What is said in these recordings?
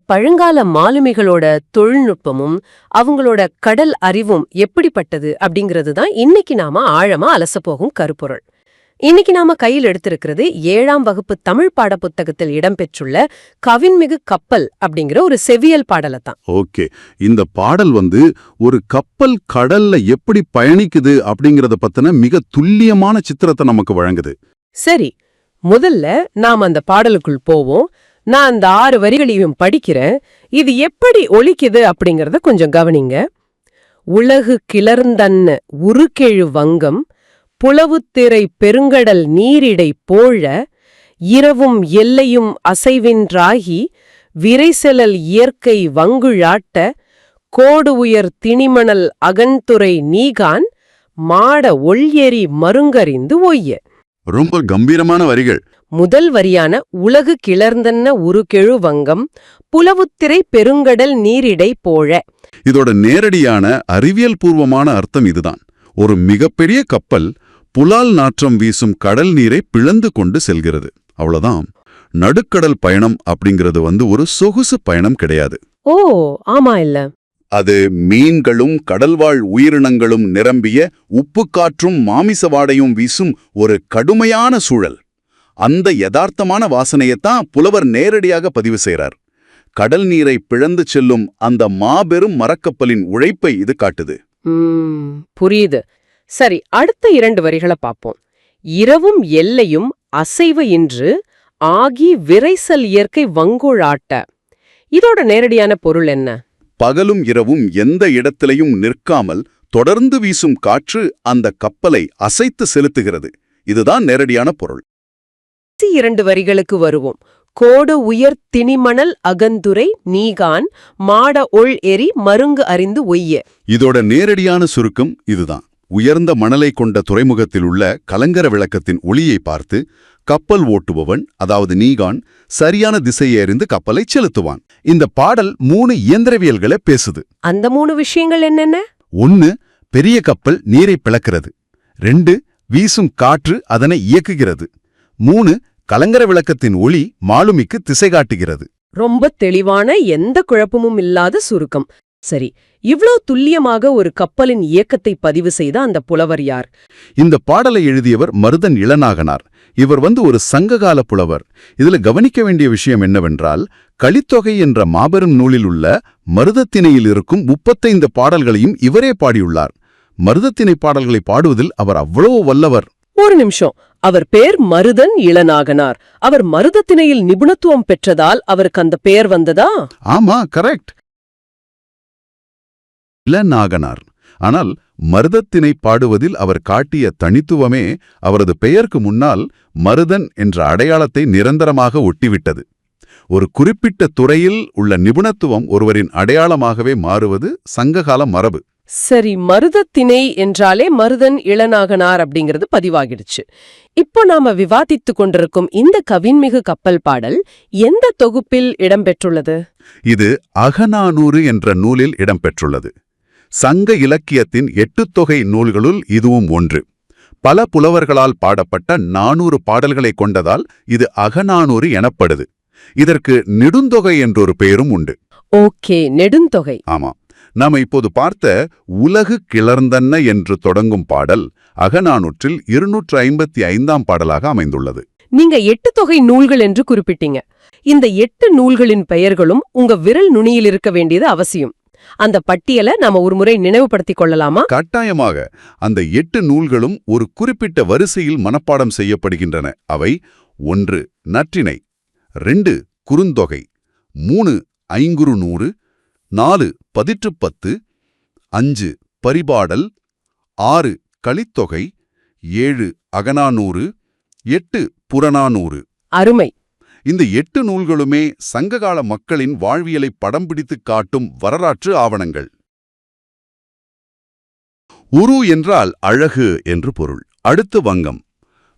பழங்கால மாலுமிகளோட தொழில்நுட்பமும் அவங்களோட கடல் அறிவும் எப்படிப்பட்டது அப்படிங்கிறது தான் இன்னைக்கு நாம ஆழமா அலசப்போகும் கருப்பொருள். இன்னைக்கு நாம கையில் எடுத்திருக்கிறது 7ஆம் வகுப்பு தமிழ் பாடப்புத்தகத்தில் இடம்பெற்றுள்ள கவின்மிகு கப்பல் அப்படிங்கிற ஒரு செவ்வியல் பாடலைத்தான். ஓகே, இந்த பாடல் ஒரு கப்பல் கடல்ல எப்படி பயணிக்குது அப்படிங்கறத பத்தின மிக துல்லியமான சித்திரத்தை நமக்கு வழங்குது. சரி, முதல்ல நாம் அந்த பாடலுக்குள் போவோம். நான் அந்த 6 வரிகளையும் படிக்கிறேன். இது எப்படி ஒலிக்குது அப்படிங்கறத கொஞ்சம் கவனிங்க. உலகு கிளர்ந்தன்ன உருக்கெழு வங்கம், புலவுத்திரை பெருங்கடல் நீரிடை போழ, இரவும் எல்லையும் அசைவின்றாகி, விரைசெலல் இயற்கை வங்குழாட்ட, கோடு உயர் திணிமணல் அகன்துறை நீகான், மாட ஒள்எரி மருங்கறிந்து ஒய்ய. ரொம்ப கம்பீரமான வரிகள். முதல் வரியான உலகு கிளர்ந்தன்ன உருக்கெழு வங்கம், புலவுத்திரை பெருங்கடல் நீரிடை போழ. இதோட நேரடியான அறிவியல் பூர்வமான அர்த்தம் இதுதான். ஒரு மிகப்பெரிய கப்பல் புலால் நாற்றம் வீசும் கடல் நீரை பிளந்து கொண்டு செல்கிறது. அவ்வளவுதான். நடுக்கடல் பயணம் அப்படிங்கிறது ஒரு சொகுசு பயணம் கிடையாது. ஓ, ஆமா இல்ல. அது மீன்களும் கடல்வாழ் உயிரினங்களும் நிரம்பிய உப்பு காற்றும் மாமிச வாடையும் வீசும் ஒரு கடுமையான சூழல். அந்த யதார்த்தமான வாசனையைத்தான் புலவர் நேரடியாக பதிவு செய்கிறார். கடல் நீரை பிளந்து செல்லும் அந்த மாபெரும் மரக்கப்பலின் உழைப்பை இது காட்டுது. புரியுது. சரி, அடுத்த 2 வரிகளை பார்ப்போம். இரவும் எல்லையும் அசைவு இன்று ஆகி விரைசல் இயற்கை வங்குழாட்ட. இதோட நேரடியான பொருள் என்ன? பகலும் இரவும் எந்த இடத்திலையும் நிற்காமல் தொடர்ந்து வீசும் காற்று அந்த கப்பலை அசைத்து செலுத்துகிறது. இதுதான் நேரடியான பொருள். 2 வரிகளுக்கு வருவோம். கோடு உயர் திணிமணல் அகந்துரை நீகான், மாட ஒள் எரி மருங்கு அறிந்து ஒய்ய. இதோட நேரடியான சுருக்கம் இதுதான். உயர்ந்த மணலை கொண்ட துறைமுகத்தில் உள்ள கலங்கர விளக்கத்தின் ஒளியை பார்த்து கப்பல் ஓட்டுபவன், அதாவது நீகான், சரியான திசையை அறிந்து கப்பலை செலுத்துவான். இந்த பாடல் 3 இயந்திரவியல்களை பேசுது. அந்த 3 விஷயங்கள் என்னென்ன? 1, பெரிய கப்பல் நீரை பிளக்கிறது. 2, வீசும் காற்று அதனை இயக்குகிறது. 3, கலங்கர விளக்கத்தின் ஒளி மாலுமிக்கு திசை காட்டுகிறது. ரொம்ப தெளிவான, எந்த குழப்பமும் இல்லாத சுருக்கம். சரி, இவ்ளோ துல்லியமாக ஒரு கப்பலின் இயக்கத்தை பதிவு செய்த அந்த புலவர் யார்? இந்த பாடலை எழுதியவர் மருதன் இளநாகனார். இவர் ஒரு சங்ககால புலவர். இதுல கவனிக்க வேண்டிய விஷயம் என்னவென்றால், கலித்தொகை என்ற மாபெரும் நூலில் உள்ள மருதத்திணையில் இருக்கும் 35 பாடல்களையும் இவரே பாடியுள்ளார். மருதத்திணை பாடல்களை பாடுவதில் அவர் அவ்வளவு வல்லவர். ஒரு நிமிஷம், அவர் பேர் மருதன் இளநாகனார். அவர் மருதத்திணையில் நிபுணத்துவம் பெற்றதால் அவருக்கு அந்த பெயர் வந்ததா? ஆமா, கரெக்ட், இளநாகனார். ஆனால் மருதத்திணை பாடுவதில் அவர் காட்டிய தனித்துவமே அவரது பெயருக்கு முன்னால் மருதன் என்ற அடையாளத்தை நிரந்தரமாக ஒட்டிவிட்டது. ஒரு குறிப்பிட்ட துறையில் உள்ள நிபுணத்துவம் ஒருவரின் அடையாளமாகவே மாறுவது சங்ககால மரபு. சரி, மருதத்திணை என்றாலே மருதன் இளநாகனார் அப்படிங்கிறது பதிவாகிடுச்சு. இப்போ நாம விவாதித்து கொண்டிருக்கும் இந்த கவின்மிகு கப்பல் பாடல் எந்த தொகுப்பில் இடம்பெற்றுள்ளது? இது அகநானூறு என்ற நூலில் இடம்பெற்றுள்ளது. சங்க இலக்கியத்தின் 8 தொகை நூல்களுள் இதுவும் ஒன்று. பல புலவர்களால் பாடப்பட்ட 400 பாடல்களை கொண்டதால் இது அகநானூறு எனப்படுது. இதற்கு நெடுந்தொகை என்றொரு பெயரும் உண்டு. ஓகே, நெடுந்தொகை. ஆமா, நாம இப்போது பார்த்த உலகு கிளர்ந்தன்ன என்று தொடங்கும் பாடல் அகநானூற்றில் 255ஆம் பாடலாக அமைந்துள்ளது. நீங்க 8 தொகை நூல்கள் என்று குறிப்பிட்டீங்க. இந்த 8 நூல்களின் பெயர்களும் உங்க விரல் நுனியில் இருக்க வேண்டியது அவசியம். அந்த பட்டியலை நாம ஒரு முறை நினைவுபடுத்திக் கொள்ளலாமா? கட்டாயமாக. அந்த 8 நூல்களும் ஒரு குறிப்பிட்ட வரிசையில் மனப்பாடம் செய்யப்படுகின்றன. அவை: 1 நற்றிணை, 2 குறுந்தொகை, 3 ஐங்குறுநூறு, 4 பதிற்றுப்பத்து, 5 பரிபாடல், 6 கலித்தொகை, 7 அகநானூறு, 8 புறநானூறு. அருமை. இந்த 8 நூல்களுமே சங்ககால மக்களின் வாழ்வியலை படம் பிடித்து காட்டும் வரலாற்று ஆவணங்கள். உரு என்றால் அழகு என்று பொருள். அடுத்து வங்கம்.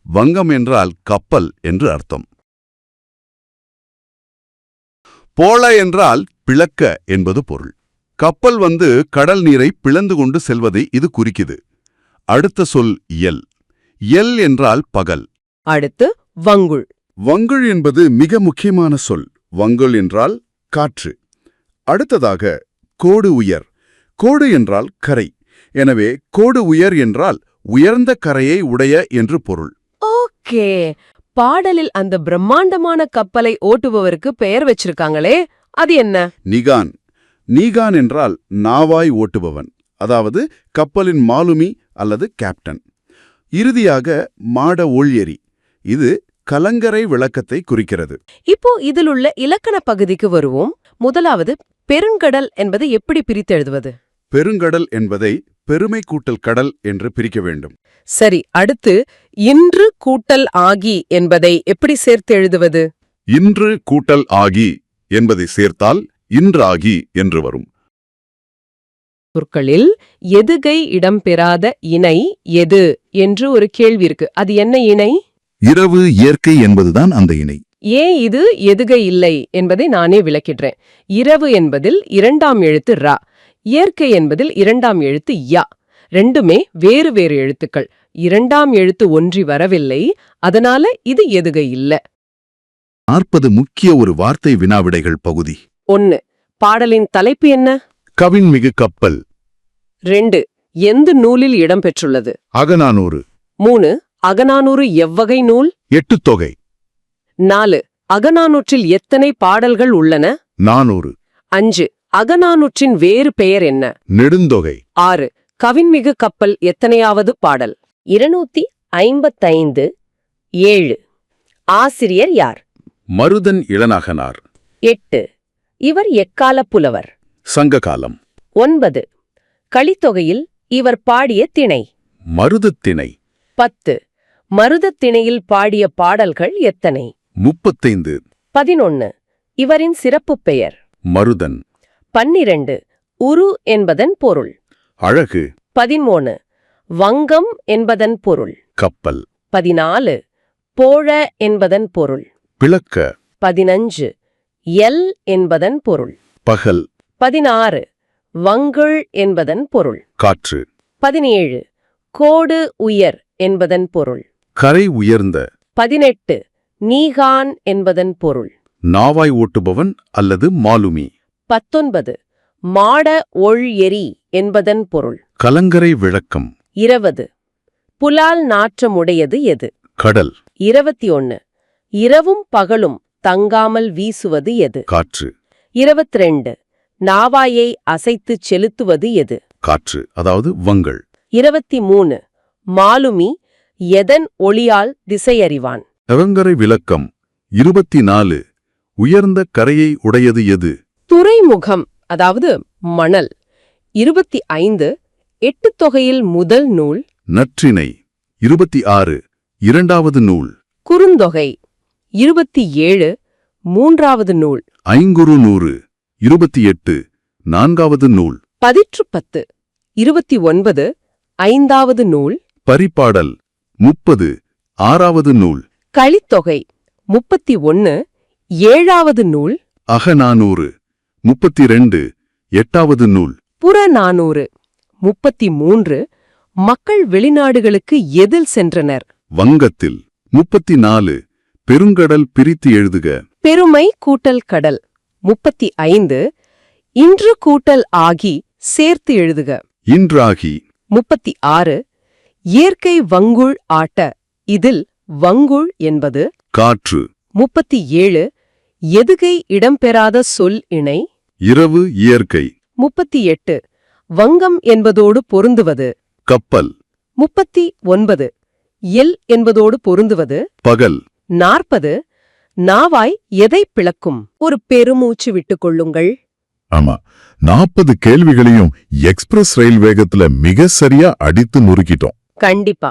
வங்கம் என்றால் கப்பல் என்று அர்த்தம். போல என்றால் பிளக்க என்பது பொருள். கப்பல் கடல் நீரை பிளந்து கொண்டு செல்வதை இது குறிக்குது. அடுத்த சொல் எல். எல் என்றால் பகல். அடுத்து வங்குள். வங்குள் என்பது மிக முக்கியமான சொல். வங்குள் என்றால் காற்று. அடுத்ததாக கோடு உயர். கோடு என்றால் கரை. எனவே கோடு உயர் என்றால் உயர்ந்த கரையை உடைய என்று பொருள். ஓகே, பாடலில் அந்த பிரம்மாண்டமான கப்பலை ஓட்டுபவருக்கு பெயர் வச்சிருக்காங்களே, அது என்ன? நிகான். நீகான் என்றால் நாவாய் ஓட்டுபவன், அதாவது கப்பலின் மாலுமி அல்லது கேப்டன். இறுதியாக மாட ஒள்யெரி. இது கலங்கரை விளக்கத்தை குறிக்கிறது. இப்போ இதிலுள்ள இலக்கண பகுதிக்கு வருவோம். முதலாவது, பெருங்கடல் என்பதை எப்படி பிரித்து எழுதுவது? பெருங்கடல் என்பதை பெருமை கூட்டல் கடல் என்று பிரிக்க வேண்டும். சரி, அடுத்து இன்று கூட்டல் ஆகி என்பதை எப்படி சேர்த்து எழுதுவது? இன்று கூட்டல் ஆகி என்பதை சேர்த்தால் இன்றாகி என்று வரும். சொற்களில் எதுகை இடம்பெறாத இணை எது என்று ஒரு கேள்வி இருக்கு. அது என்ன இணை? இரவு இயற்கை என்பதுதான் அந்த இணை. ஏன் இது எதுகை இல்லை என்பதை நானே விளக்கிடுறேன். இரவு என்பதில் 2ஆம் எழுத்து ரா, இயற்கை என்பதில் 2ஆம் எழுத்து யா. ரெண்டுமே வேறு வேறு எழுத்துக்கள். 2ஆம் எழுத்து ஒன்றி வரவில்லை, அதனால இது எதுகை இல்ல. 40 முக்கிய ஒரு வார்த்தை வினாவிடைகள் பகுதி. 1. பாடலின் தலைப்பு என்ன? கவின்மிகு கப்பல். 2. எந்த நூலில் இடம்பெற்றுள்ளது? அகநானூறு. 3. அகநானூறு எவ்வகை நூல்? எட்டுத்தொகை. 4. அகநானூற்றில் எத்தனை பாடல்கள் உள்ளன? 400. 5. அகநானூற்றின் வேறு பெயர் என்ன? நெடுந்தொகை. 6. கவின்மிகு கப்பல் எத்தனையாவது பாடல்? 255. 7. ஆசிரியர் யார்? மருதன் இளநாகனார். 8. இவர் எக்கால புலவர்? சங்ககாலம். 9. கலித்தொகையில் இவர் பாடிய திணை? மருதத்திணை. 10. மருதத்திணையில் பாடிய பாடல்கள் எத்தனை? 35. 11. இவரின் சிறப்புப் பெயர்? மருதன். 12. உரு என்பதன் பொருள்? அழகு. 13. வங்கம் என்பதன் பொருள்? கப்பல். 14. போழ என்பதன் பொருள்? பிளக்க. 15. எல் என்பதன் பொருள்? பகல். 16. வங்குள் என்பதன் பொருள்? காற்று. 17. கோடு உயர் என்பதன் பொருள்? கரை உயர்ந்த. 18. நீகான் என்பதன் பொருள்? நாவாய் ஓட்டுபவன் அல்லது மாலுமி. 19. மாட ஒள் எரி என்பதன் பொருள்? கலங்கரை விளக்கம். 20. புலால் நாற்றமுடையது எது? கடல். 21. இரவும் பகலும் தங்காமல் வீசுவது எது? காற்று. 22. நாவாயை அசைத்துச் செலுத்துவது எது? காற்று, அதாவது வங்கள். 23. மாலுமி எதன் ஒளியால் திசையறிவான்? கலங்கரை விளக்கம். 24. உயர்ந்த கரையை உடையது எது? துறைமுகம், அதாவது மணல். 25. எட்டுத்தொகையில் முதல் நூல்? நற்றிணை. 26. இரண்டாவது நூல். குறுந்தொகை. 27. மூன்றாவது நூல். ஐங்குறுநூறு. 28. நான்காவது நூல். பதிற்றுப்பத்து. 29. ஐந்தாவது நூல். பரிபாடல். 30. ஆறாவது நூல். கலித்தொகை. 31. ஏழாவது நூல். அகநானூறு. 32. எட்டாவது நூல். புறநானூறு. 33. மக்கள் வெளிநாடுகளுக்கு எதில் சென்றனர்? வங்கத்தில். 34. பெருங்கடல் பிரித்து எழுதுக. பெருமை கூட்டல் கடல். 35. இன்று கூட்டல் ஆகி சேர்த்து எழுதுக. இன்றாகி. 36. இயற்கை வங்குள் ஆட்ட, இதில் வங்குள் என்பது? காற்று. 37. எதுகை இடம்பெறாத சொல் இணை? இரவு இயற்கை. 38. வங்கம் என்பதோடு பொருந்துவது? கப்பல். 39. எல் என்பதோடு பொருந்துவது? பகல். 40. நாவாய் எதை பிளக்கும்? ஒரு பெருமூச்சு விட்டுக் கொள்ளுங்கள். ஆமா, 40 கேள்விகளையும் எக்ஸ்பிரஸ் ரயில் வேகத்துல மிக சரியா அடித்து நொறுக்கிட்டோம். கண்டிப்பா.